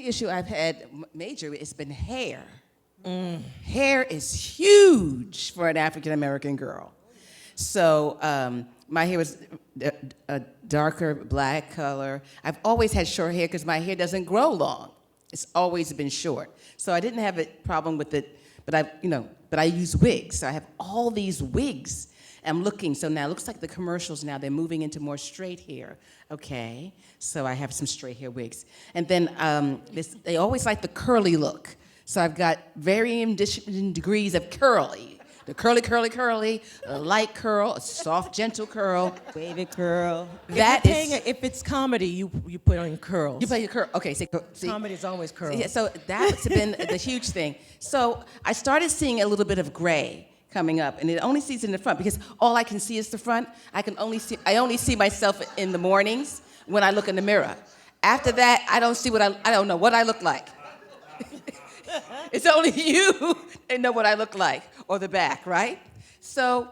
issue I've had major has been hair. Hair is huge for an African American girl. So my hair was a darker black color. I've always had short hair because my hair doesn't grow long. It's always been short. So I didn't have a problem with it, but I use wigs. So I have all these wigs. I'm looking, so now it looks like the commercials now, they're moving into more straight hair. Okay, so I have some straight hair wigs. And then they always like the curly look. So I've got varying degrees of curly. The curly, a light curl, a soft, gentle curl. Wavy curl. If it's comedy, you put on curls. You play your curl. Okay, see. Comedy is always curls. Yeah, so that's been the huge thing. So I started seeing a little bit of gray coming up, and it only sees in the front because all I can see is the front. I only see myself in the mornings when I look in the mirror. After that, I don't know what I look like. It's only you that know what I look like, or the back, right? So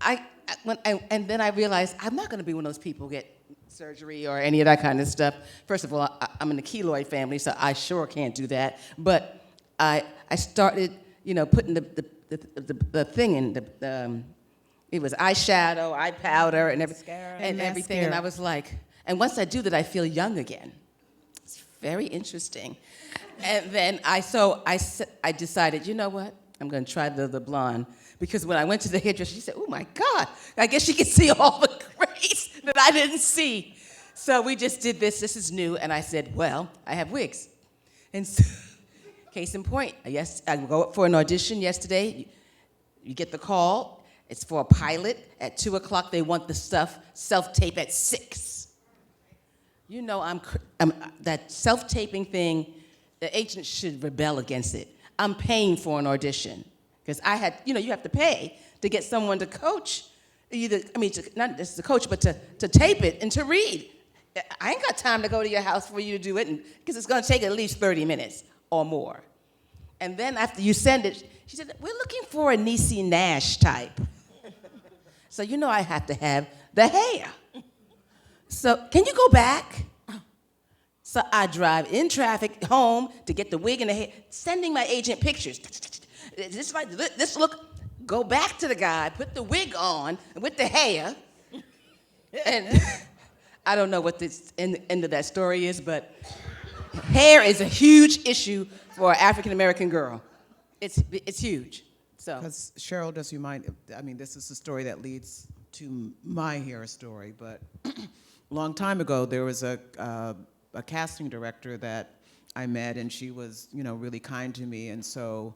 and then I realized I'm not going to be one of those people who get surgery or any of that kind of stuff. First of all, I'm in the keloid family, so I sure can't do that. But I started, putting the thing in it was eyeshadow, eye powder, and everything. And I was like, and once I do that, I feel young again. It's very interesting. And then I decided, you know what? I'm going to try the blonde. Because when I went to the hairdresser, she said, oh, my God. I guess she could see all the grays that I didn't see. So we just did this. This is new. And I said, well, I have wigs. And so, case in point, I go up for an audition yesterday. You get the call. It's for a pilot. At 2 o'clock, they want the stuff self-tape at 6. I'm that self-taping thing, the agent should rebel against it. I'm paying for an audition because I had, you have to pay to get someone to coach, not just to coach, but to tape it and to read. I ain't got time to go to your house for you to do it because it's going to take at least 30 minutes or more. And then after you send it, she said, we're looking for a Niecy Nash type. So I have to have the hair. So can you go back? So I drive in traffic home to get the wig and the hair, sending my agent pictures. This look, go back to the guy, put the wig on with the hair. And I don't know what this end of that story is, but hair is a huge issue for an African-American girl. It's huge. So. Because Cheryl, does you mind, this is the story that leads to my hair story, but a long time ago, there was a casting director that I met, and she was, really kind to me. And so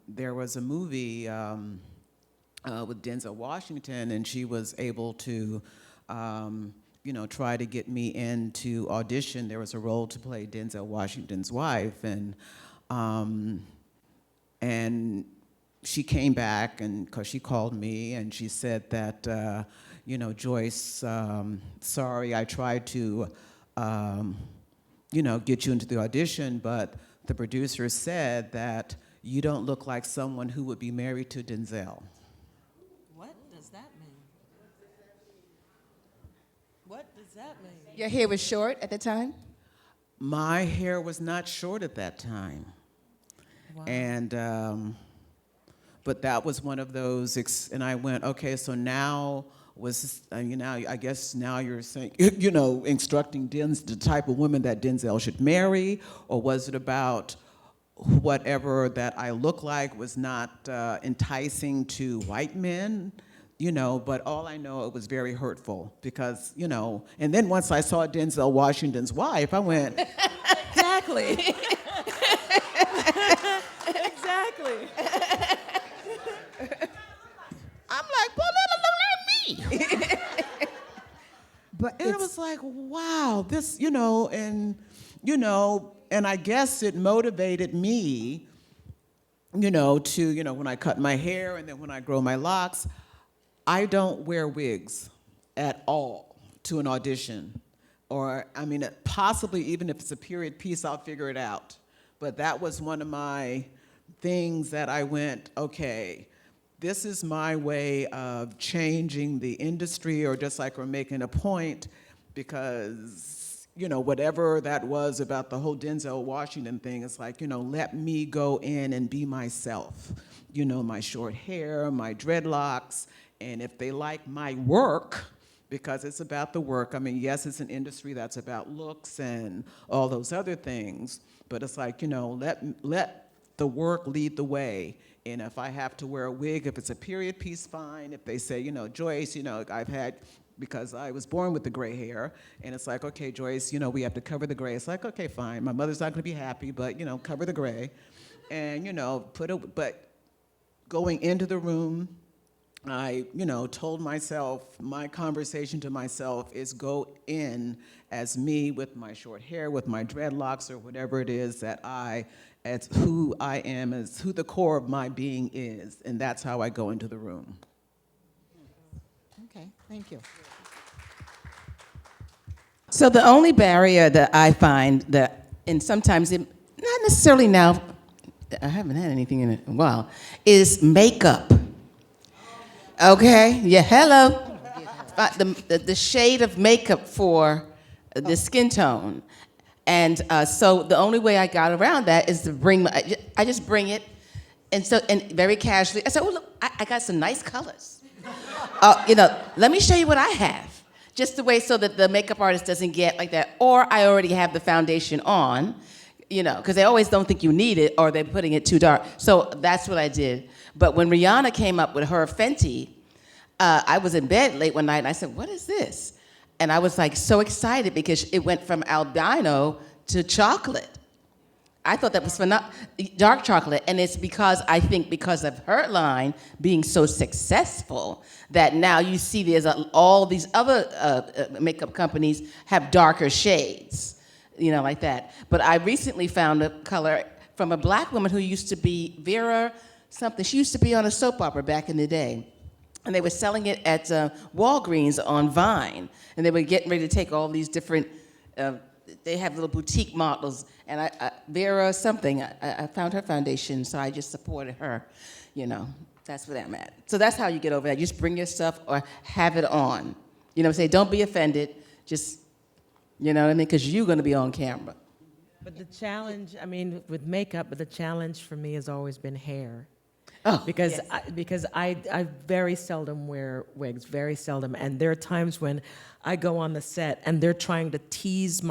there was a movie with Denzel Washington, and she was able to, try to get me in to audition. There was a role to play Denzel Washington's wife, and she came back, and because she called me, and she said that, Joyce, sorry, I tried to get you into the audition, but the producer said that you don't look like someone who would be married to Denzel. What does that mean? What does that mean? Your hair was short at the time? My hair was not short at that time. Wow. And, but that was one of those, and I went, okay, so now, I guess now you're saying, instructing the type of women that Denzel should marry, or was it about whatever that I look like was not enticing to white men? But all I know, it was very hurtful because, and then once I saw Denzel Washington's wife, I went, exactly. Exactly. I'm like, well, that look like me. But it was like, wow, this, and I guess it motivated me, to, when I cut my hair and then when I grow my locks, I don't wear wigs at all to an audition. Or, possibly even if it's a period piece, I'll figure it out. But that was one of my things that I went, okay, this is my way of changing the industry, or just like we're making a point, because whatever that was about the whole Denzel Washington thing, it's like, let me go in and be myself. My short hair, my dreadlocks, and if they like my work, because it's about the work. I mean, yes, it's an industry that's about looks and all those other things, but it's like, let the work lead the way. And if I have to wear a wig, if it's a period piece, fine. If they say, Joyce, I've had, because I was born with the gray hair, and it's like, okay, Joyce, we have to cover the gray. It's like, okay, fine. My mother's not gonna be happy, but, cover the gray. And, but going into the room, I, told myself, my conversation to myself is go in as me with my short hair, with my dreadlocks, or whatever it is that as who I am, as who the core of my being is, and that's how I go into the room. Okay, thank you. So the only barrier that I find that, and sometimes it, not necessarily now, I haven't had anything in a while, is makeup. Okay, yeah, hello. The shade of makeup for the skin tone. And so the only way I got around that is to bring, I just bring it, and very casually, I said, oh, look, I got some nice colors. Let me show you what I have. Just the way so that the makeup artist doesn't get like that, or I already have the foundation on, because they always don't think you need it, or they're putting it too dark. So that's what I did. But when Rihanna came up with her Fenty, I was in bed late one night, and I said, what is this? And I was like so excited because it went from albino to chocolate. I thought that was dark chocolate, and it's because of her line being so successful that now you see there's all these other makeup companies have darker shades, like that. But I recently found a color from a black woman who used to be Vera something. She used to be on a soap opera back in the day. And they were selling it at Walgreens on Vine. And they were getting ready to take all these different, they have little boutique models. And Vera something, I found her foundation, so I just supported her. That's where I'm at. So that's how you get over that. You just bring your stuff or have it on. Say, don't be offended. Just, because you're going to be on camera. But the challenge, with makeup, but the challenge for me has always been hair. Oh, because yes. I very seldom wear wigs, very seldom, and there are times when I go on the set and they're trying to tease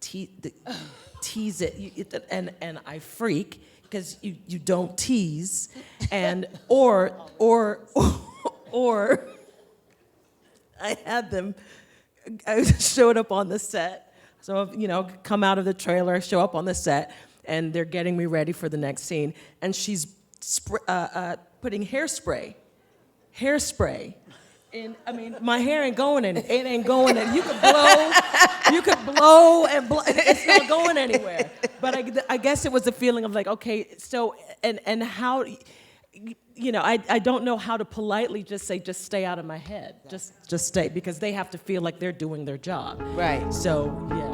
tease it, and I freak because you don't tease, and or I had them. I showed up on the set, so come out of the trailer, show up on the set, and they're getting me ready for the next scene, and she's putting hairspray in. My hair ain't going in it. It ain't going in. You could blow and blow. It's not going anywhere. But I guess it was a feeling of like, okay, so and how, I don't know how to politely just say, just stay out of my head. Just stay, because they have to feel like they're doing their job. Right. So yeah.